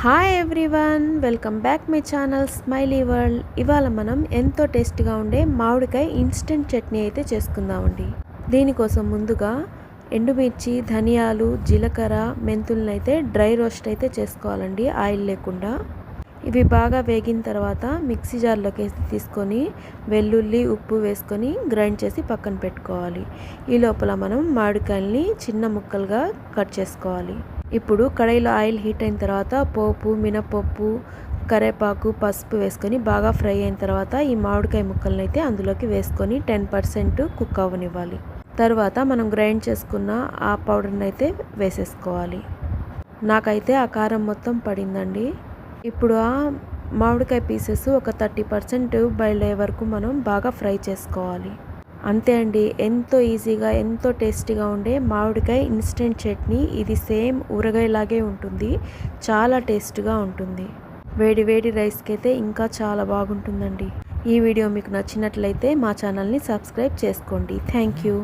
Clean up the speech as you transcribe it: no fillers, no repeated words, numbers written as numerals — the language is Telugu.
Hi everyone, welcome back my channel smiley world. ఇవాళ మనం ఎంతో టేస్టీగా ఉండే మామిడికాయ ఇన్స్టెంట్ చట్నీ అయితే చేసుకుందామండి. దీనికోసం ముందుగా ఎండుమిర్చి, ధనియాలు, జీలకర్ర, మెంతులను అయితే డ్రై రోస్ట్ అయితే చేసుకోవాలండి, ఆయిల్ లేకుండా. ఇవి బాగా వేగిన తర్వాత మిక్సీ జార్లోకి తీసుకొని వెల్లుల్లి, ఉప్పు వేసుకొని గ్రైండ్ చేసి పక్కన పెట్టుకోవాలి. ఈ లోపల మనం మామిడికాయల్ని చిన్న ముక్కలుగా కట్ చేసుకోవాలి. ఇప్పుడు కడాయిలో ఆయిల్ హీట్ అయిన తర్వాత పోపు, మినపప్పు, కరివేపాకు, పసుపు వేసుకొని బాగా ఫ్రై అయిన తర్వాత ఈ మామిడికాయ ముక్కలను అయితే అందులోకి వేసుకొని 10% కుక్ అవ్వనివ్వాలి. తర్వాత మనం గ్రైండ్ చేసుకున్న ఆ పౌడర్ని అయితే వేసేసుకోవాలి. నాకైతే ఆ కారం మొత్తం పడిందండి. ఇప్పుడు ఆ మామిడికాయ పీసెస్ ఒక 30% బాయిల్ అయ్యే వరకు మనం బాగా ఫ్రై చేసుకోవాలి. అంతే అండి, ఎంతో ఈజీగా ఎంతో టేస్టీగా ఉండే మామిడికాయ ఇన్స్టెంట్ చట్నీ. ఇది సేమ్ ఊరగాయలాగే ఉంటుంది, చాలా టేస్ట్గా ఉంటుంది. వేడి వేడి రైస్కి అయితే ఇంకా చాలా బాగుంటుందండి. ఈ వీడియో మీకు నచ్చినట్లయితే మా ఛానల్ని సబ్స్క్రైబ్ చేసుకోండి. Thank you.